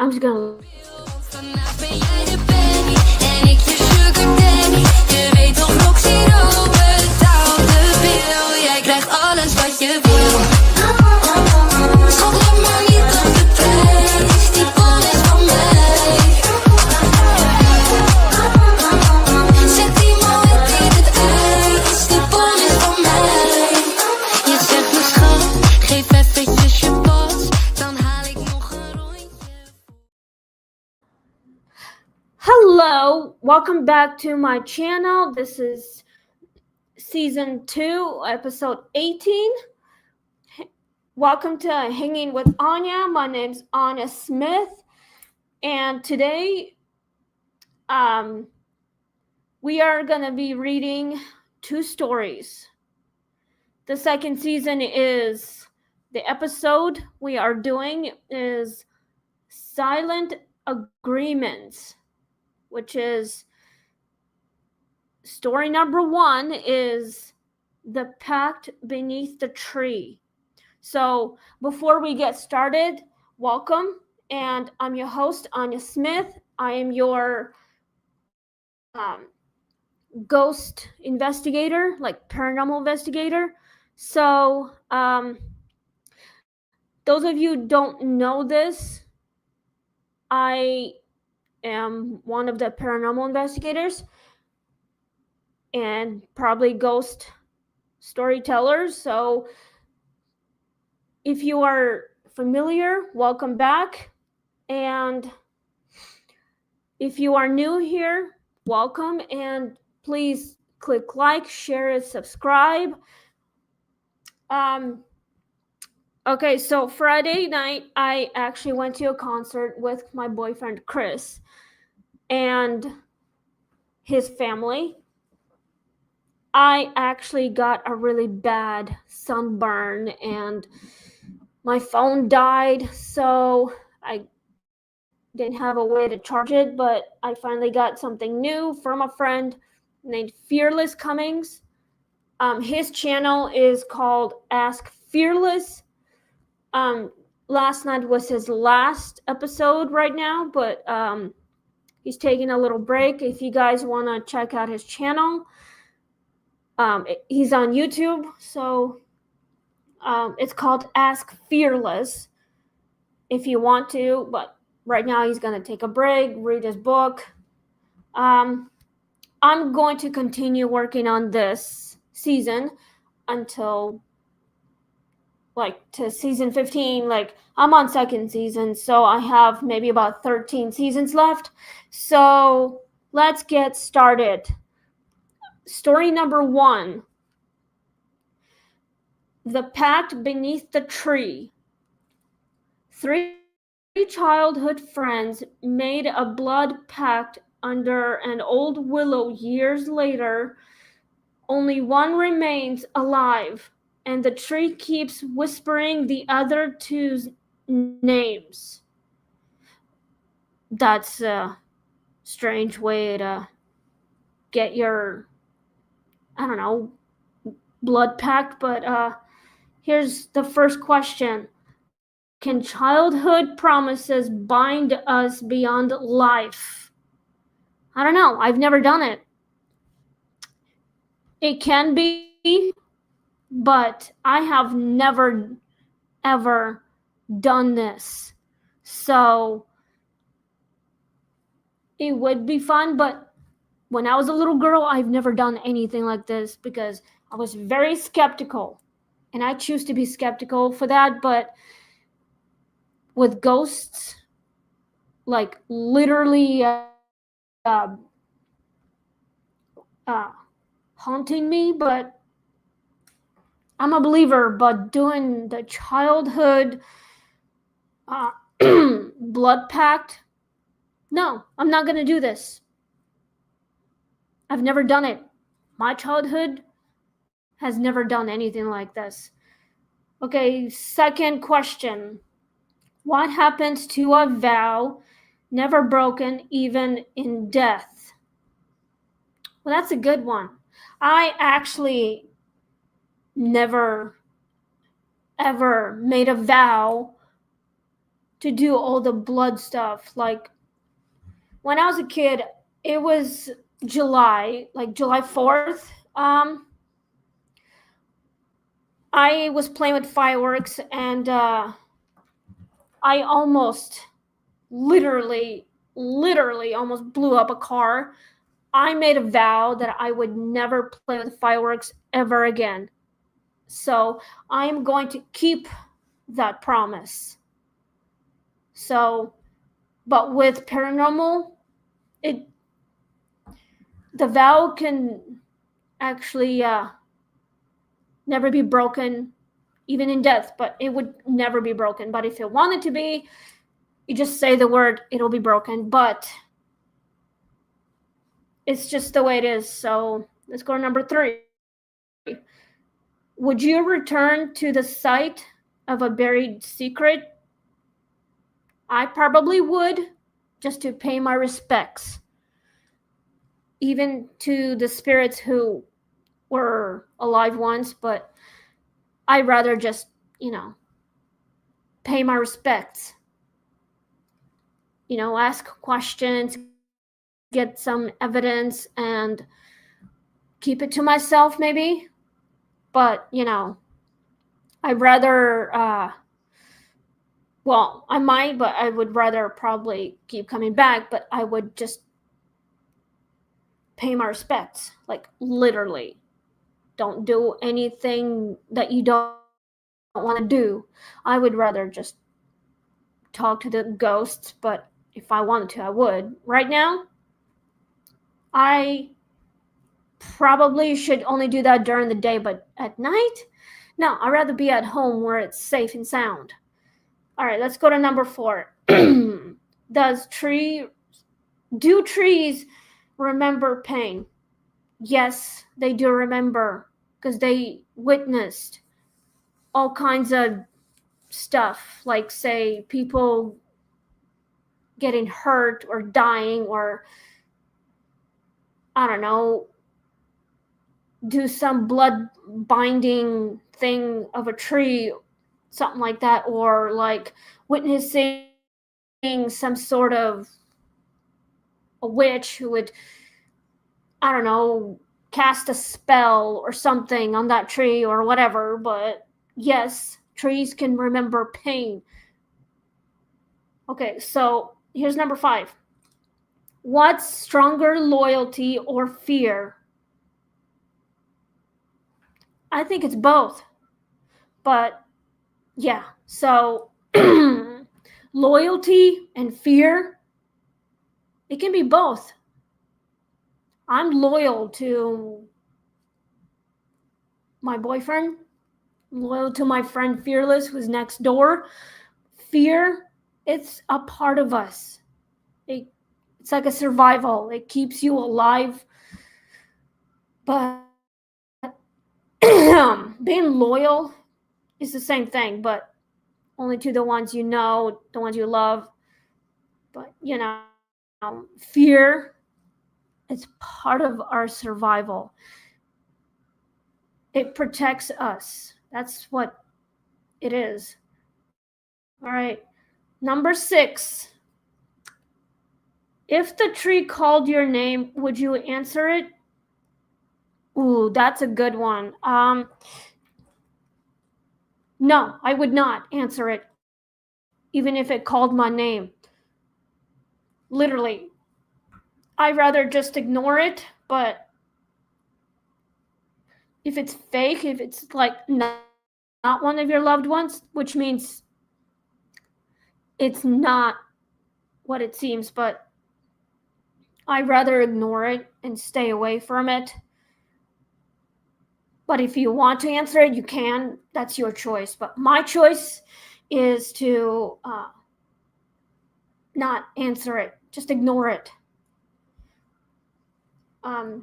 I'm just gonna... Vandaag ben jij de baby en ik je sugar daddy. Je weet toch nog zero betaal de bill. Jij krijgt alles wat je wil. Schat, laat maar niet aan de prijs. Die bal is van mij. Zet die mooi in het ijs. Die bal is van mij. Je zegt me schat, geef eventjes je pas. Dan haal ik nog een rondje. Hello, welcome back to my channel. This is season 2, episode 18. Welcome to Hanging with Anya. My name's Anya Smith, and today we are going to be reading 2 stories. The second season is, the episode we are doing is Silent Agreements, which is story number 1 is The Pact Beneath the Tree. So before we get started, welcome, and I'm your host, Anya Smith. I am your ghost investigator, like paranormal investigator. So those of you who don't know this, I am one of the paranormal investigators and probably ghost storytellers. So if you are familiar, welcome back. And if you are new here, welcome. And please click like, share, and subscribe. Okay, so Friday night, I actually went to a concert with my boyfriend, Chris, and his family. I actually got a really bad sunburn and my phone died, so I didn't have a way to charge it, but I finally got something new from a friend named Fearless Cummings. His channel is called Ask Fearless. Last night was his last episode right now, but he's taking a little break. If you guys want to check out his channel, he's on YouTube, so it's called Ask Fearless if you want to, but right now he's going to take a break, read his book. I'm going to continue working on this season until to season 15. I'm on second season, so I have maybe about 13 seasons left. So let's get started. Story number 1. The Pact Beneath the Tree. 3 childhood friends made a blood pact under an old willow years later. Only one remains alive, and the tree keeps whispering the other two's names. That's a strange way to get your, blood pact, but here's the first question. Can childhood promises bind us beyond life? I don't know. I've never done it. It can be, but I have never, ever done this. So it would be fun, but when I was a little girl, I've never done anything like this because I was very skeptical. And I choose to be skeptical for that, but with ghosts, literally haunting me, but I'm a believer, but doing the childhood blood pact, no, I'm not going to do this. I've never done it. My childhood has never done anything like this. Okay, second question. What happens to a vow never broken even in death? Well, that's a good one. I actually never ever made a vow to do all the blood stuff. Like when I was a kid, it was July, like July 4th. I was playing with fireworks, and I almost literally almost blew up a car. I made a vow that I would never play with fireworks ever again. So I am going to keep that promise. So, but with paranormal, the vow can actually never be broken, even in death, but it would never be broken. But if it wanted to be, you just say the word, it'll be broken. But it's just the way it is. So let's go to number 3. Would you return to the site of a buried secret? I probably would, just to pay my respects, even to the spirits who were alive once, but I'd rather just, pay my respects. Ask questions, get some evidence, and keep it to myself, maybe. But, I'd rather, well, I might, but I would rather probably keep coming back, but I would just pay my respects. Like, literally. Don't do anything that you don't want to do. I would rather just talk to the ghosts, but if I wanted to, I would. Right now, I probably should only do that during the day, but at night, no, I'd rather be at home where it's safe and sound. All right, let's go to number 4. Do trees remember pain? Yes, they do remember, because they witnessed all kinds of stuff, like, say, people getting hurt or dying, or I don't know, do some blood binding thing of a tree, something like that, or like witnessing some sort of a witch who would, I don't know, cast a spell or something on that tree or whatever. But yes, trees can remember pain. Okay, so here's number 5. What's stronger, loyalty or fear? I think it's both. But yeah, so loyalty and fear, it can be both. I'm loyal to my boyfriend, I'm loyal to my friend Fearless, who's next door. Fear, it's a part of us. It's like a survival. It keeps you alive. But being loyal is the same thing, but only to the ones you know, the ones you love. But, fear, it's part of our survival. It protects us. That's what it is. All right. Number 6. If the tree called your name, would you answer it? Ooh, that's a good one. No, I would not answer it, even if it called my name. Literally. I'd rather just ignore it, but if it's fake, if it's like not one of your loved ones, which means it's not what it seems, but I'd rather ignore it and stay away from it. But if you want to answer it, you can. That's your choice. But my choice is to not answer it. Just ignore it.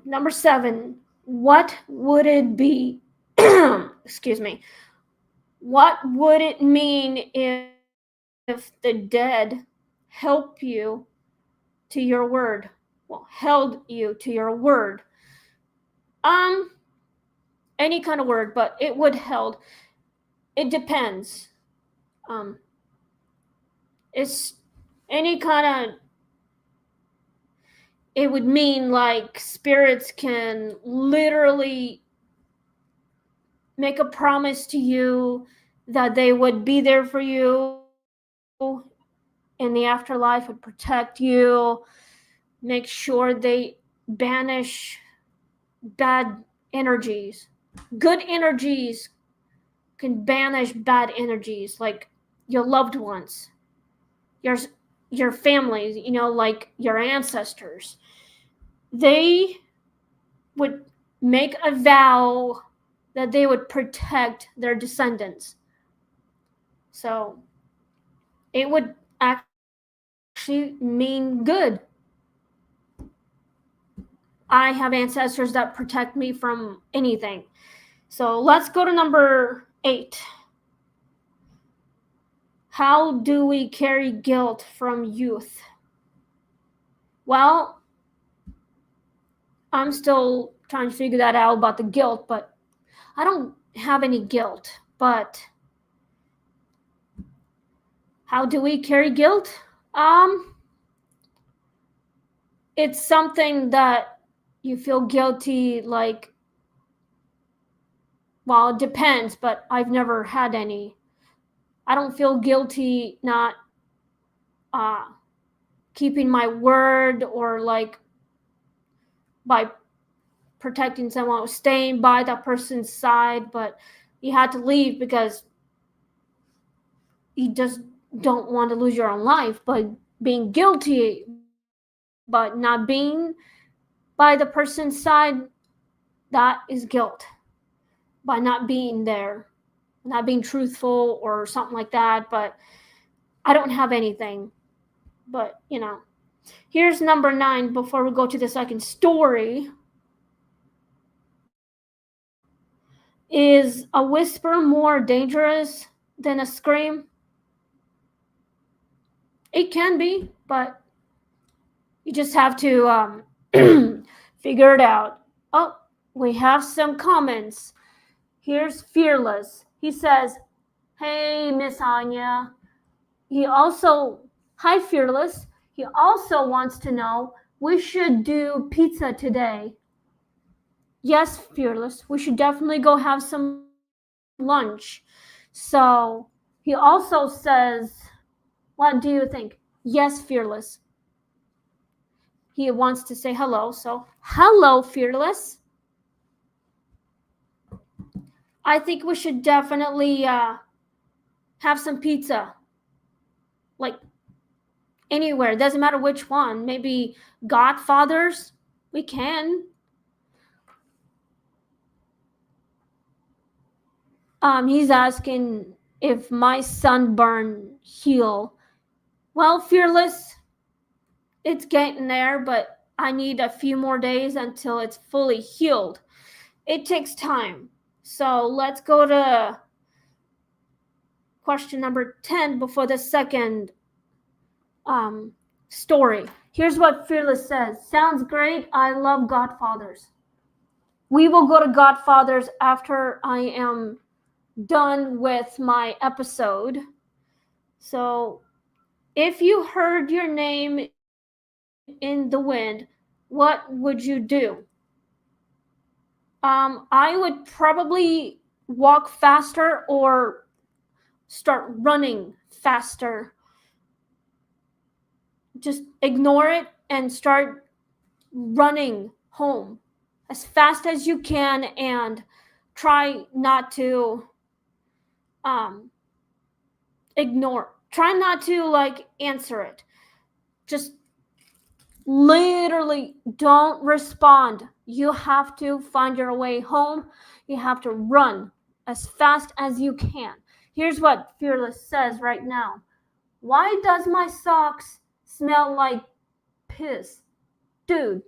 Number 7. What would it be? Excuse me. What would it mean if the dead help you to your word? Well, held you to your word. Any kind of word, but it would held. It depends. It's any kind of, it would mean like spirits can literally make a promise to you that they would be there for you in the afterlife, would protect you, make sure they banish bad energies. Good energies can banish bad energies, like your loved ones, your your families, like your ancestors. They would make a vow that they would protect their descendants. So it would actually mean good. I have ancestors that protect me from anything. So let's go to number 8. How do we carry guilt from youth? Well, I'm still trying to figure that out about the guilt, but I don't have any guilt. But how do we carry guilt? It's something that you feel guilty, like, well, it depends, but I've never had any. I don't feel guilty not uh, keeping my word, or like by protecting someone, staying by that person's side, but you had to leave because you just don't want to lose your own life. But being guilty but not being by the person's side, that is guilt. By not being there, not being truthful or something like that. But I don't have anything. But here's number 9 before we go to the second story. Is a whisper more dangerous than a scream? It can be, but you just have to figure it out. Oh, we have some comments. Here's Fearless. He says, "Hey, Miss Anya." Hi, Fearless. He also wants to know, we should do pizza today. Yes, Fearless. We should definitely go have some lunch. So he also says, what do you think? Yes, Fearless. He wants to say hello. So, hello, Fearless. I think we should definitely have some pizza. Like anywhere. Doesn't matter which one. Maybe Godfather's. We can. He's asking if my sunburn heal. Well, Fearless, it's getting there, but I need a few more days until it's fully healed. It takes time. So let's go to question number 10 before the second story. Here's what Fearless says. Sounds great. I love Godfathers. We will go to Godfathers after I am done with my episode. So if you heard your name in the wind, what would you do? I would probably walk faster or start running faster. Just ignore it and start running home as fast as you can, and try not to try not to like answer it. Just literally don't respond. You have to find your way home. You have to run as fast as you can. Here's what Fearless says right now. Why does my socks smell like piss? Dude.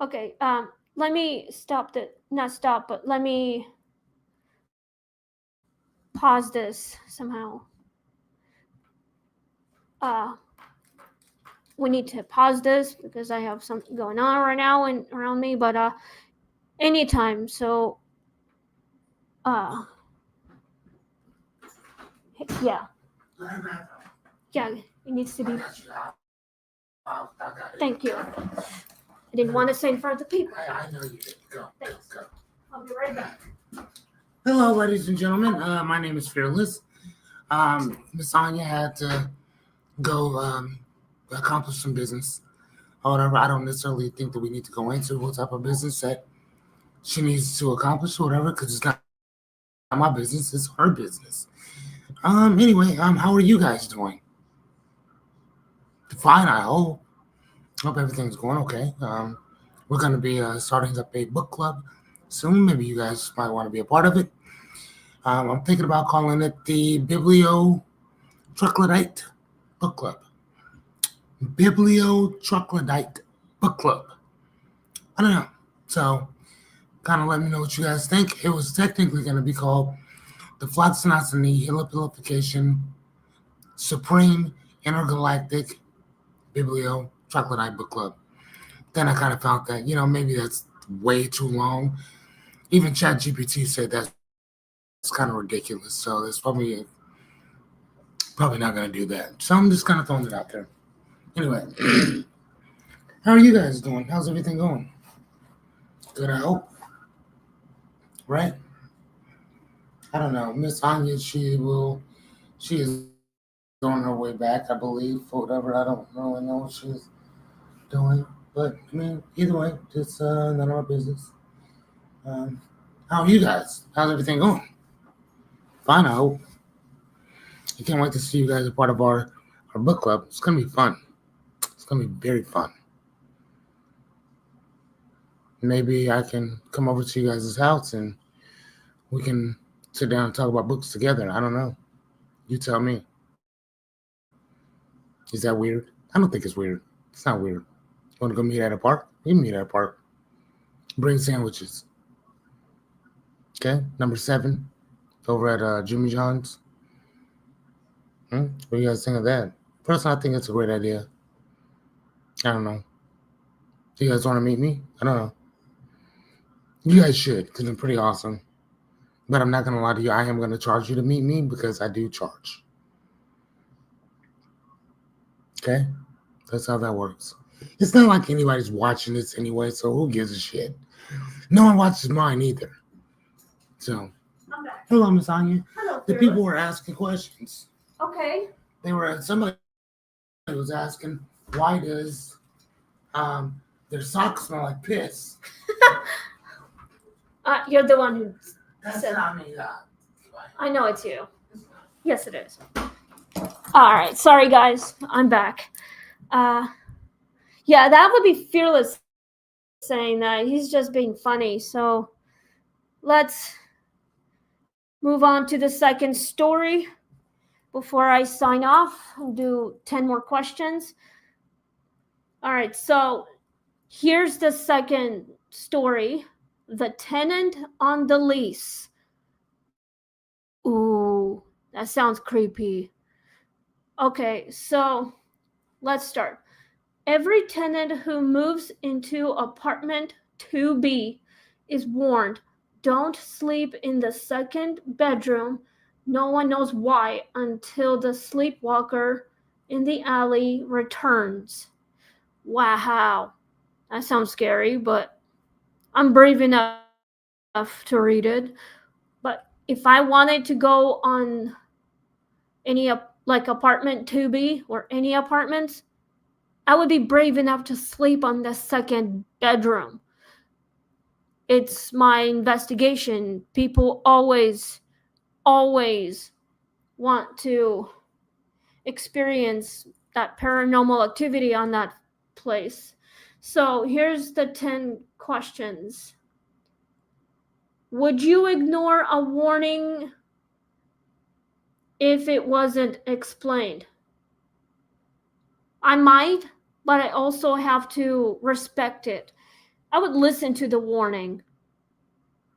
Okay, let me not stop, but let me pause this somehow. We need to pause this because I have something going on right now and around me, but anytime. So Yeah. Yeah, it needs to be. Thank you. I didn't want to say in front of the people. I know you did. Go. Thanks. I'll be right back. Hello, ladies and gentlemen. My name is Fearless. Miss Anya had to go accomplish some business. However, I don't necessarily think that we need to go into what type of business that she needs to accomplish or whatever, because it's not my business, it's her business. Anyway, how are you guys doing? Fine, I hope. Hope everything's going okay. We're going to be starting up a book club soon. Maybe you guys might want to be a part of it. I'm thinking about calling it the Troglodyte Book Club. Troglodyte Book Club. I don't know. So, kind of let me know what you guys think. It was technically going to be called the Flotsonociny Hillipilification Supreme Intergalactic Troglodyte Book Club. Then I kind of found that, maybe that's way too long. Even ChatGPT said that's kind of ridiculous. So that's probably not going to do that. So I'm just kind of throwing it out there. Anyway, how are you guys doing? How's everything going? Good, I hope. Right? I don't know. Miss Anya, she is on her way back, I believe, for whatever. I don't really know what she's doing. But, I mean, either way, it's none of our business. How are you guys? How's everything going? Fine, I hope. I can't wait to see you guys a part of our book club. It's going to be fun. It's going to be very fun. Maybe I can come over to you guys' house and we can sit down and talk about books together. I don't know. You tell me. Is that weird? I don't think it's weird. It's not weird. You want to go meet at a park? We can meet at a park. Bring sandwiches. Okay? Number 7. Over at Jimmy John's. What do you guys think of that? Personally, I think it's a great idea. I don't know. Do you guys want to meet me? I don't know. You guys should, because I'm pretty awesome. But I'm not going to lie to you. I am going to charge you to meet me because I do charge. Okay? That's how that works. It's not like anybody's watching this anyway, so who gives a shit? No one watches mine either. So, hello, Miss Anya. Hello, the people were asking questions. Okay. Somebody was asking, why does their socks smell like piss? You're the one who That's said. not me. I know it's you. Yes, it is. All right. Sorry, guys. I'm back. Yeah, that would be Fearless saying that. He's just being funny. So let's move on to the second story before I sign off and do 10 more questions. All right. So here's the second story. The tenant on the lease. Ooh, that sounds creepy. Okay, so let's start. Every tenant who moves into apartment 2B is warned, don't sleep in the second bedroom. No one knows why until the sleepwalker in the alley returns. Wow, that sounds scary, but I'm brave enough to read it. But if I wanted to go on any like apartment 2B or any apartments, I would be brave enough to sleep on the second bedroom. It's my investigation. People always want to experience that paranormal activity on that place. So here's the 10 questions. Would you ignore a warning if it wasn't explained? I might, but I also have to respect it. I would listen to the warning.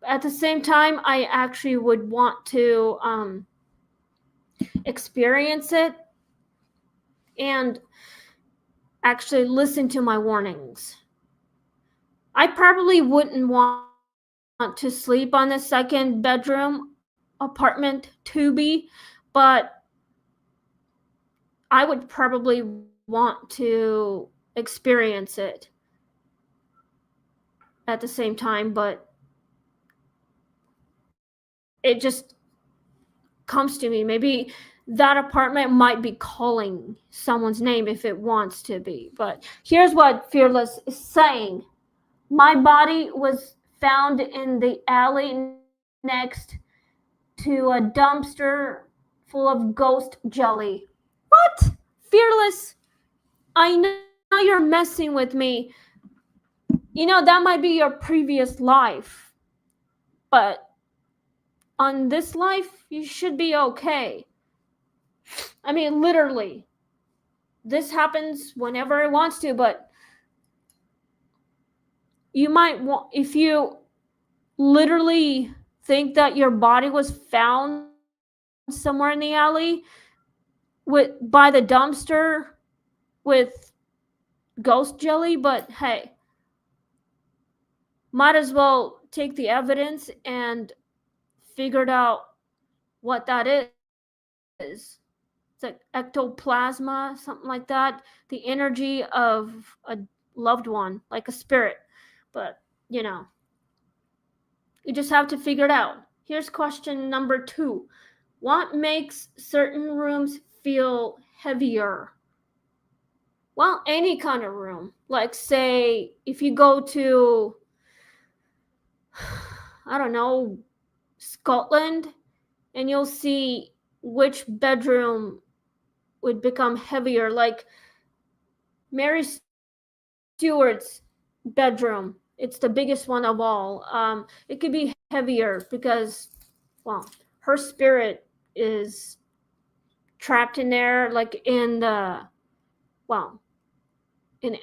At the same time, I actually would want to experience it and actually listen to my warnings. I probably wouldn't want to sleep on the second bedroom apartment 2B, but I would probably want to experience it at the same time, but it just comes to me. Maybe that apartment might be calling someone's name if it wants to be. But here's what Fearless is saying. My body was found in the alley next to a dumpster full of ghost jelly. What? Fearless, I know you're messing with me. That might be your previous life. But on this life, you should be okay. I mean, literally. This happens whenever it wants to, but you might want, if you literally think that your body was found somewhere in the alley by the dumpster with ghost jelly, but hey, might as well take the evidence and figure it out what that is. It's like ectoplasma, something like that. The energy of a loved one, like a spirit. But, you just have to figure it out. Here's question number 2. What makes certain rooms feel heavier? Well, any kind of room. Like, say, if you go to, I don't know, Scotland, and you'll see which bedroom would become heavier. Like Mary Stuart's bedroom, it's the biggest one of all. It could be heavier because, well, her spirit is trapped in there, like in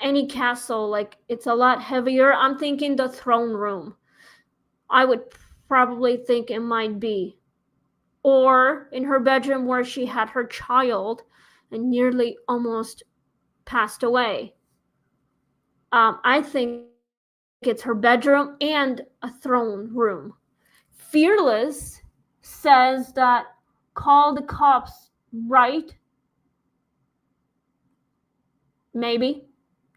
any castle. Like, it's a lot heavier. I'm thinking the throne room. I would probably think it might be. Or in her bedroom where she had her child and nearly almost passed away. I think it's her bedroom and a throne room. Fearless says that call the cops, right? Maybe.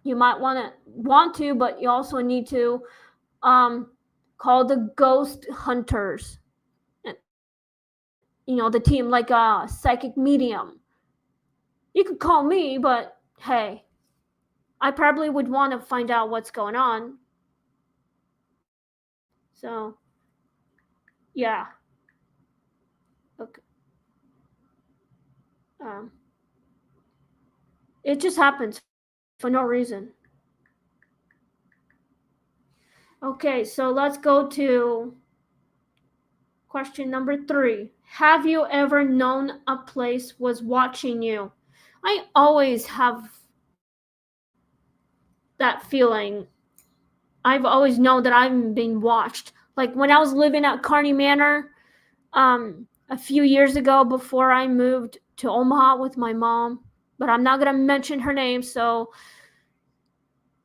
You might want to, but you also need to call the ghost hunters. The team, like a psychic medium. You could call me, but hey, I probably would want to find out what's going on. So, yeah. Okay. It just happens for no reason. Okay, so let's go to question number 3. Have you ever known a place was watching you? I always have that feeling. I've always known that I'm being watched. Like when I was living at Kearney Manor a few years ago before I moved to Omaha with my mom, but I'm not going to mention her name, so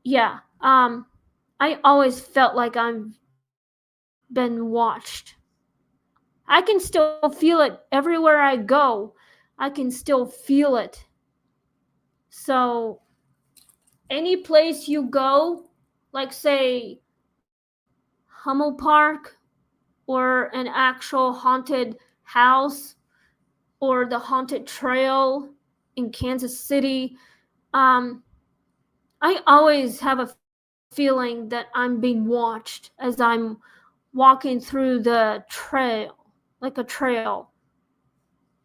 yeah. I always felt like I've been watched. I can still feel it everywhere I go. I can still feel it. So any place you go, like say Hummel Park or an actual haunted house or the haunted trail in Kansas City, I always have a feeling that I'm being watched as I'm walking through the trail, like a trail.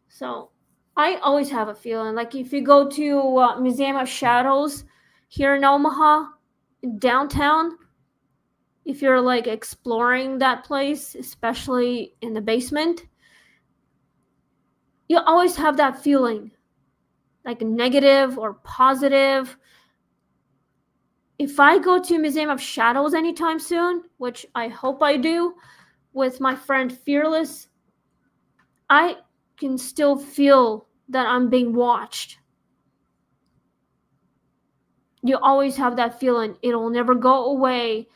So I always have a feeling. Like if you go to Museum of Shadows here in Omaha, in downtown, if you're like exploring that place, especially in the basement, you always have that feeling, like negative or positive. If I go to Museum of Shadows anytime soon, which I hope I do, with my friend Fearless, I can still feel that I'm being watched. You always have that feeling. It'll never go away.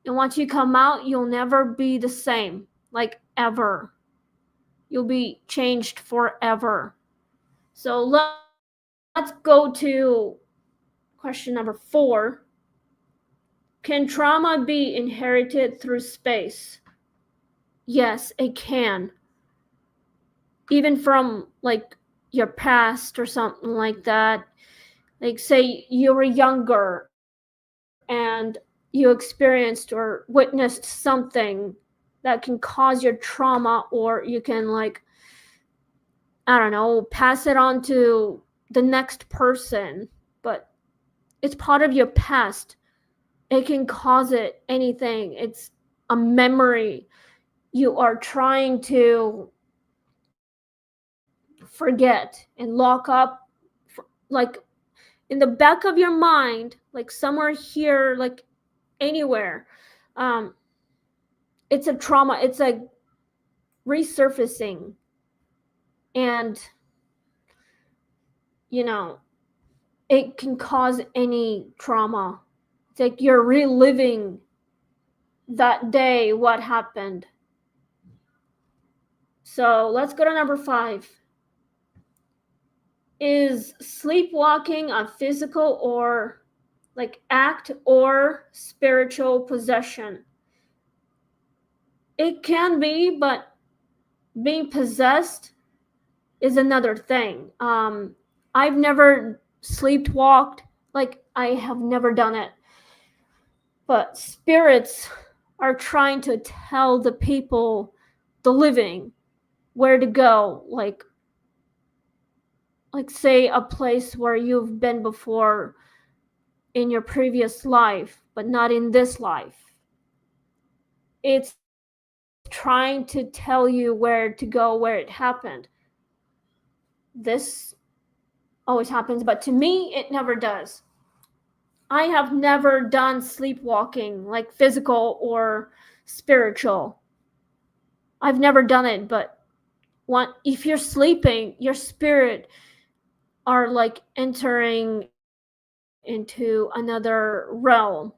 And once you come out, you'll never be the same, like ever. You'll be changed forever. So let's go to question number 4. Can trauma be inherited through space? Yes, it can. Even from like your past or something like that. Like say you were younger and you experienced or witnessed something that can cause your trauma, or you can like, I don't know, pass it on to the next person, but it's part of your past. It can cause it anything. It's a memory you are trying to forget and lock up, like in the back of your mind, like somewhere here, like anywhere. It's a trauma. It's like resurfacing, and you know, it can cause any trauma. It's like you're reliving that day, what happened. So let's go to number 5. Is sleepwalking a physical or like act or spiritual possession? It can be, but being possessed is another thing. I've never sleepwalked, like I have never done it. But spirits are trying to tell the people, the living, where to go, like say a place where you've been before in your previous life, but not in this life. It's trying to tell you where to go, where it happened. This always happens, but to me, it never does. I have never done sleepwalking, like physical or spiritual. I've never done it, but if you're sleeping, your spirit are like entering into another realm.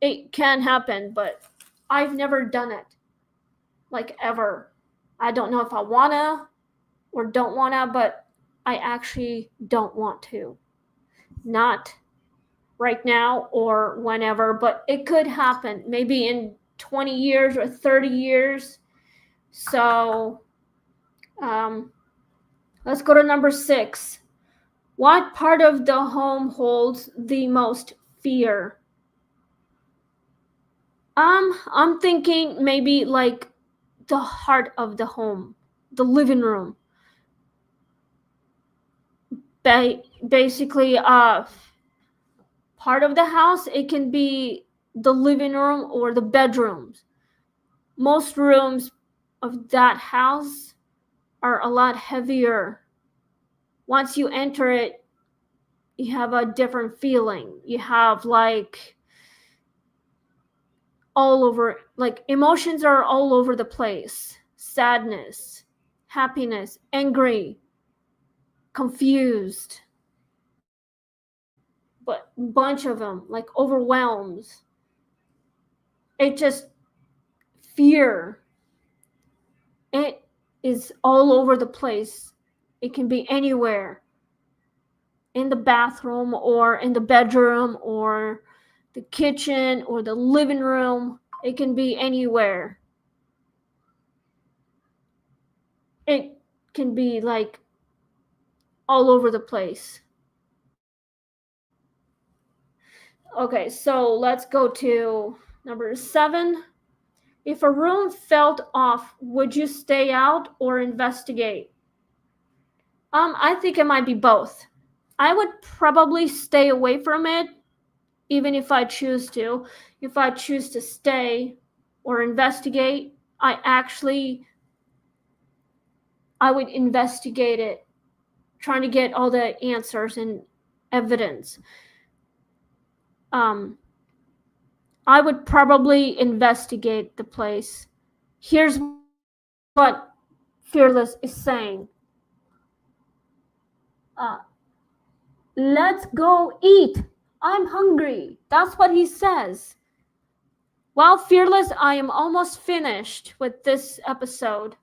It can happen, but I've never done it, like ever. I don't know if I wanna or don't wanna, but I actually don't want to. Not right now or whenever, but it could happen maybe in 20 years or 30 years. So let's go to number 6. What part of the home holds the most fear? I'm thinking maybe like the heart of the home, the living room. Basically, part of the house, it can be the living room or the bedrooms. Most rooms of that house are a lot heavier. Once you enter it, you have a different feeling. You have like all over, like emotions are all over the place. Sadness, happiness, angry, confused, but a bunch of them, like overwhelms. It just fear. It is all over the place. It can be anywhere. In the bathroom or in the bedroom or the kitchen or the living room. It can be anywhere. It can be like all over the place. Okay, so let's go to number 7. If a room felt off, would you stay out or investigate? I think it might be both. I would probably stay away from it, even if I choose to. If I choose to stay or investigate, I would investigate it, trying to get all the answers and evidence. I would probably investigate the place. Here's what Fearless is saying. Let's go eat. I'm hungry. That's what he says. Well, Fearless, I am almost finished with this episode.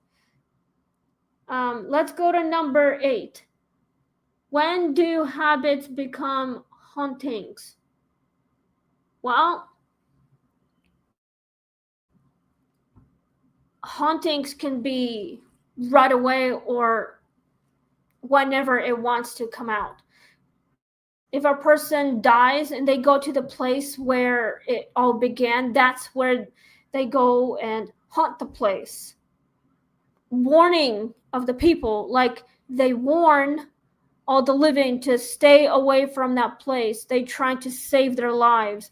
Let's go to number 8. When do habits become hauntings? Well, hauntings can be right away or whenever it wants to come out. If a person dies and they go to the place where it all began, that's where they go and haunt the place. Warning of the people, like they warn all the living to stay away from that place. They try to save their lives.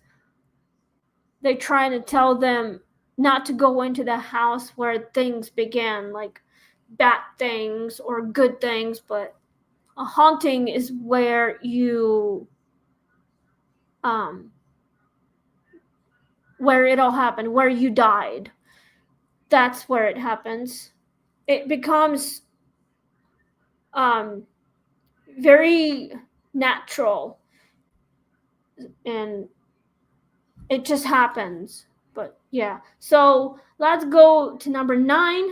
They try to tell them not to go into the house where things began, like bad things or good things. But a haunting is where where it all happened, where you died. That's where it happens. It becomes very natural, and it just happens. But yeah, so let's go to number 9.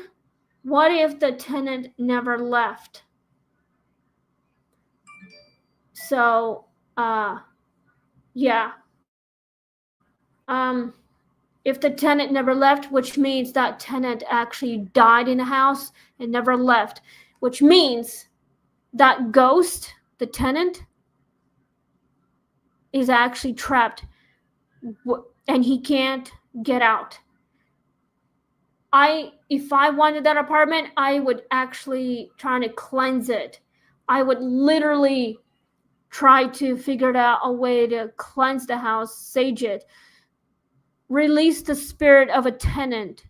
What if the tenant never left? So yeah, if the tenant never left, which means that tenant actually died in the house and never left, which means that ghost, the tenant, is actually trapped and he can't get out. If I wanted that apartment, I would actually try to cleanse it. I would literally try to figure out a way to cleanse the house, sage it, release the spirit of a tenant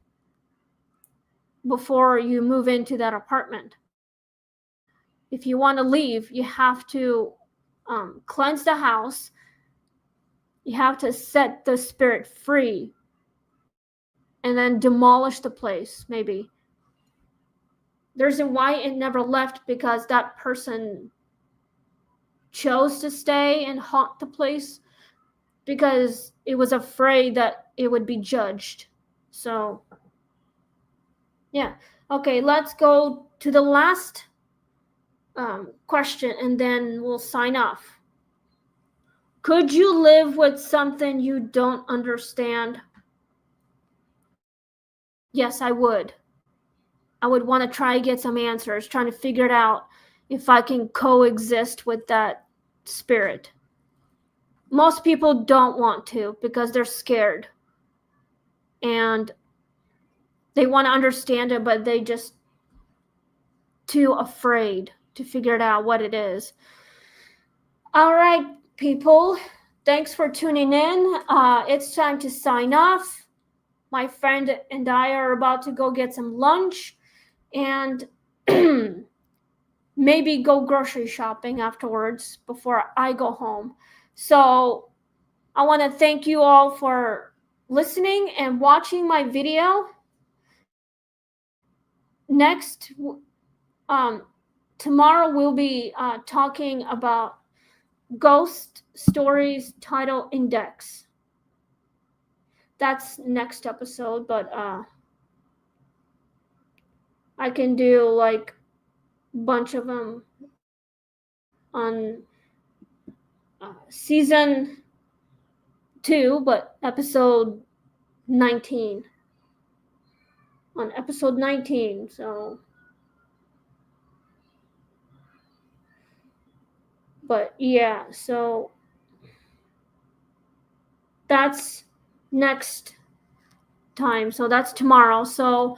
before you move into that apartment. If you want to leave, you have to cleanse the house. You have to set the spirit free and then demolish the place, maybe. The reason why it never left, because that person chose to stay and haunt the place because it was afraid that it would be judged. So yeah, okay, let's go to the last question and then we'll sign off. Could you live with something you don't understand? Yes, I would. I would want to try to get some answers, trying to figure it out if I can coexist with that spirit. Most people don't want to because they're scared and they want to understand it, but they just too afraid to figure it out what it is. All right, people, thanks for tuning in. It's time to sign off. My friend and I are about to go get some lunch and maybe go grocery shopping afterwards before I go home. So I want to thank you all for listening and watching my video. Next, tomorrow we'll be talking about Ghost Stories Title Index. That's next episode, but I can do like a bunch of them on season 2, but episode 19. On episode 19, so. But yeah, so that's next time. So that's tomorrow. So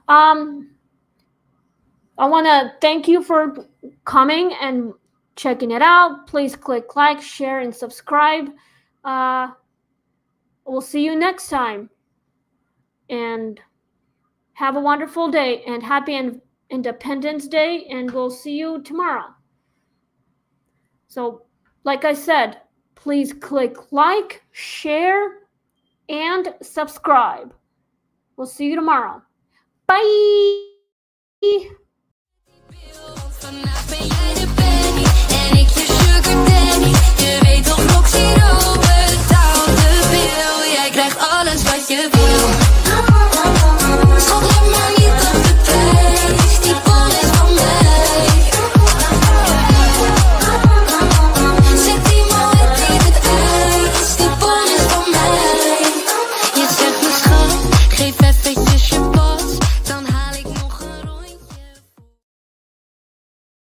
I want to thank you for coming and checking it out. Please click like, share, and subscribe. We'll see you next time. And have a wonderful day and happy Independence Day. And we'll see you tomorrow. So, like I said, please click like, share, and subscribe. We'll see you tomorrow. Bye!